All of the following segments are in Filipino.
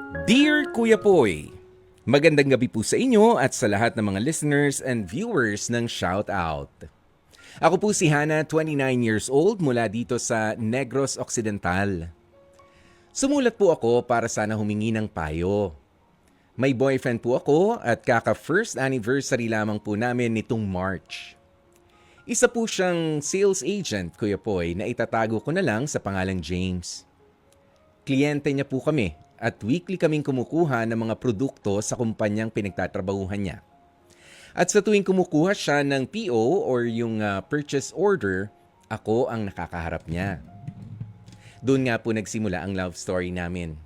Dear Kuya Poy, magandang gabi po sa inyo at sa lahat ng mga listeners and viewers ng Shoutout. Ako po si Hana, 29 years old mula dito sa Negros Occidental. Sumulat po ako para sana humingi ng payo. May boyfriend po ako at kaka-first anniversary lamang po namin nitong March. Isa po siyang sales agent, Kuya Poy, na itatago ko na lang sa pangalang James. Kliyente niya po kami at weekly kaming kumukuha ng mga produkto sa kumpanyang pinagtatrabahuhan niya. At sa tuwing kumukuha siya ng PO or yung purchase order, ako ang nakakaharap niya. Doon nga po nagsimula ang love story namin.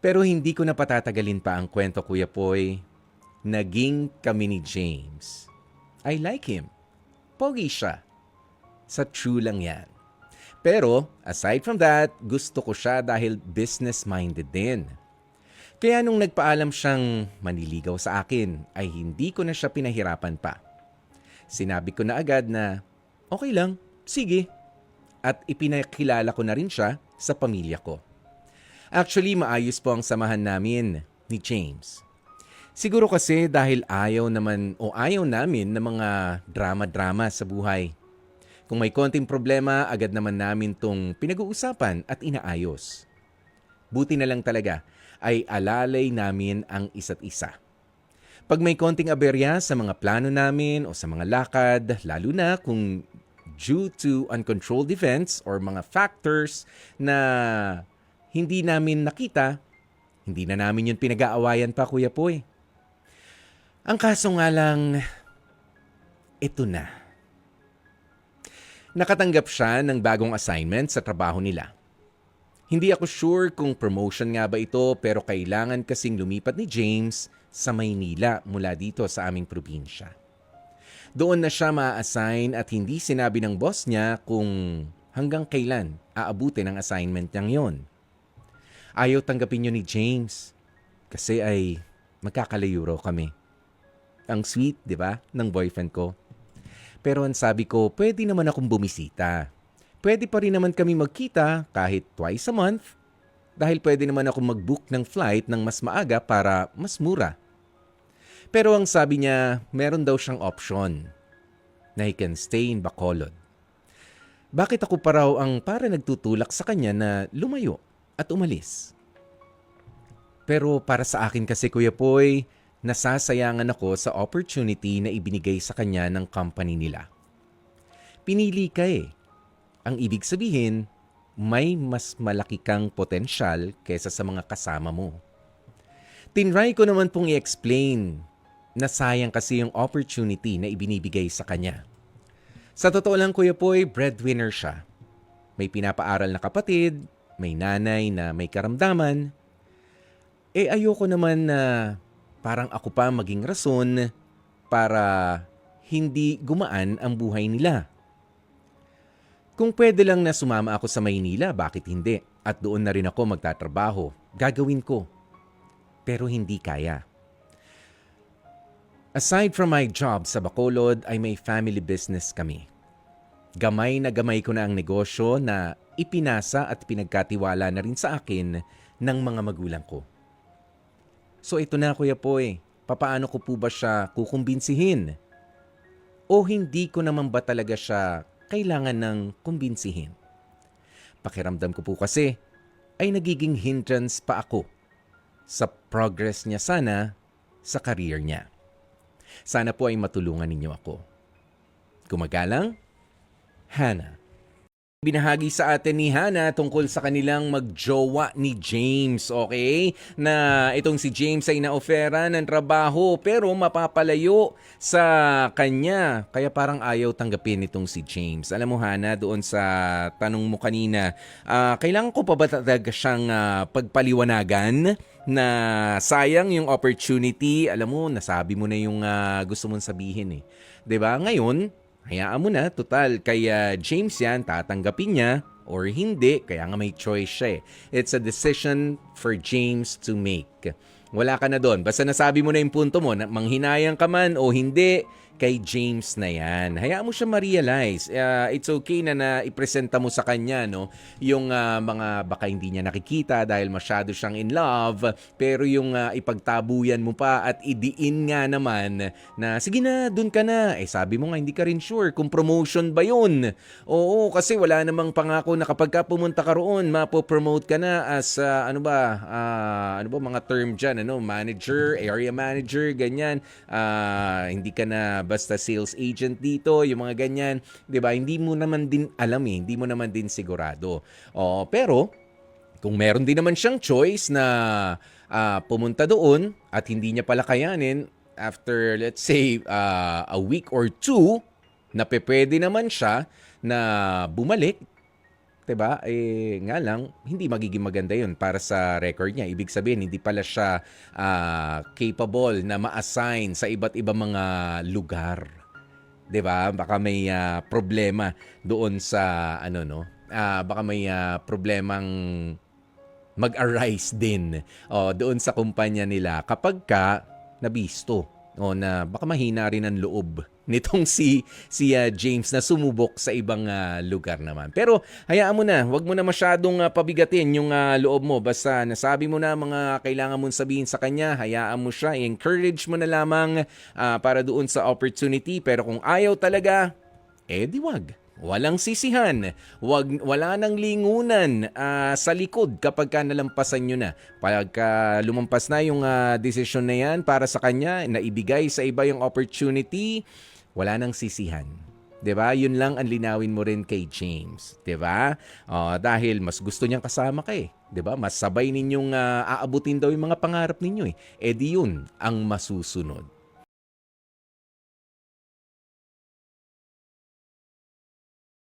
Pero hindi ko na patatagalin pa ang kwento, Kuya Poy. Naging kami ni James. I like him. Pogi siya. Sa true lang yan. Pero, aside from that, gusto ko siya dahil business-minded din. Kaya nung nagpaalam siyang maniligaw sa akin, ay hindi ko na siya pinahirapan pa. Sinabi ko na agad na, okay lang, sige. At ipinakilala ko na rin siya sa pamilya ko. Actually, maayos po ang samahan namin ni James. Siguro kasi dahil ayaw namin ng mga drama-drama sa buhay. Kung may konting problema, agad naman namin tong pinag-uusapan at inaayos. Buti na lang talaga ay alalay namin ang isa't isa. Pag may konting aberya sa mga plano namin o sa mga lakad, lalo na kung due to uncontrolled events or mga factors na hindi namin nakita, hindi na namin yun pinag-aawayan pa, Kuya Poy. Ang kaso nga lang, ito na. Nakatanggap siya ng bagong assignment sa trabaho nila. Hindi ako sure kung promotion nga ba ito pero kailangan kasing lumipat ni James sa Maynila mula dito sa aming probinsya. Doon na siya ma-assign at hindi sinabi ng boss niya kung hanggang kailan aabutin ang assignment niyang yon. Ayaw tanggapin yun ni James kasi ay magkakalayo raw kami. Ang sweet, di ba, ng boyfriend ko. Pero ang sabi ko, pwede naman akong bumisita. Pwede pa rin naman kami magkita kahit twice a month dahil pwede naman akong mag-book ng flight ng mas maaga para mas mura. Pero ang sabi niya, meron daw siyang option na he can stay in Bacolod. Bakit ako pa raw ang para nagtutulak sa kanya na lumayo at umalis? Pero para sa akin kasi, Kuya Poy, nasasayangan ako sa opportunity na ibinigay sa kanya ng company nila. Pinili ka eh. Ang ibig sabihin, may mas malaki kang potensyal kaysa sa mga kasama mo. Tinry ko naman pong i-explain na sayang kasi yung opportunity na ibinibigay sa kanya. Sa totoo lang, Kuya Poy, breadwinner siya. May pinapaaral na kapatid, may nanay na may karamdaman. Ayoko naman na parang ako pa maging rason para hindi gumaan ang buhay nila. Kung pwede lang na sumama ako sa Maynila, bakit hindi? At doon na rin ako magtatrabaho. Gagawin ko. Pero hindi kaya. Aside from my job sa Bacolod, ay may family business kami. Gamay na gamay ko na ang negosyo na ipinasa at pinagkatiwala na rin sa akin ng mga magulang ko. So ito na, Kuya Poy, papaano ko po ba siya kukumbinsihin? O hindi ko naman ba talaga siya kailangan ng kumbinsihin? Pakiramdam ko po kasi ay nagiging hindrance pa ako sa progress niya sana sa career niya. Sana po ay matulungan ninyo ako. Gumagalang, Hana. Binahagi sa atin ni Hana tungkol sa kanilang magjowa ni James, okay? Na itong si James ay naofera ng trabaho pero mapapalayo sa kanya. Kaya parang ayaw tanggapin itong si James. Alam mo Hana, doon sa tanong mo kanina, kailangan ko pa ba talaga siyang pagpaliwanagan na sayang yung opportunity? Alam mo, nasabi mo na yung gusto mong sabihin eh. 'Di ba? Ngayon, hayaan mo na, total, kaya James yan, tatanggapin niya or hindi, kaya nga may choice siya eh. It's a decision for James to make. Wala ka na doon. Basta nasabi mo na yung punto mo, na manghinayang ka man o hindi, kay James na yan. Hayaan mo siya ma-realize. It's okay na ipresenta mo sa kanya, no, yung mga baka hindi niya nakikita dahil masyado siyang in love, pero yung ipagtabuyan mo pa at idiin nga naman na sige na, dun ka na. Sabi mo nga hindi ka rin sure kung promotion ba yun. Oo, kasi wala namang pangako na kapag ka pumunta ka roon, mapopromote ka na as ano ba mga term dyan, manager, area manager, ganyan. Hindi ka na basta sales agent dito, yung mga ganyan, 'di ba? Hindi mo naman din alam hindi mo naman din sigurado. Pero kung meron din naman siyang choice na pumunta doon at hindi niya pala kayanin after let's say a week or two, na pwede naman siya na bumalik, 'di ba? Nga lang hindi magiging maganda 'yun para sa record niya. Ibig sabihin hindi pala siya capable na ma-assign sa iba't ibang mga lugar. 'Di ba? Baka may problema doon sa baka may problemang mag-arise din doon sa kumpanya nila kapag ka nabisto na baka mahina rin ang loob nitong si James na sumubok sa ibang lugar naman. Pero hayaan mo na, wag mo na masyadong pabigatin yung loob mo. Basta nasabi mo na mga kailangan mong sabihin sa kanya, hayaan mo siya, encourage mo na lamang para doon sa opportunity. Pero kung ayaw talaga, di wag. Walang sisihan. Wala nang lingunan sa likod kapag ka nalampasan nyo na. Pagka lumampas na yung desisyon na yan para sa kanya, na ibigay sa iba yung opportunity, wala nang sisihan. 'Di ba? Yun lang ang linawin mo rin kay James, 'di ba? Dahil mas gusto niyang kasama ka 'di ba? Mas sabay ninyong aabutin daw yung mga pangarap ninyo di yun ang masusunod.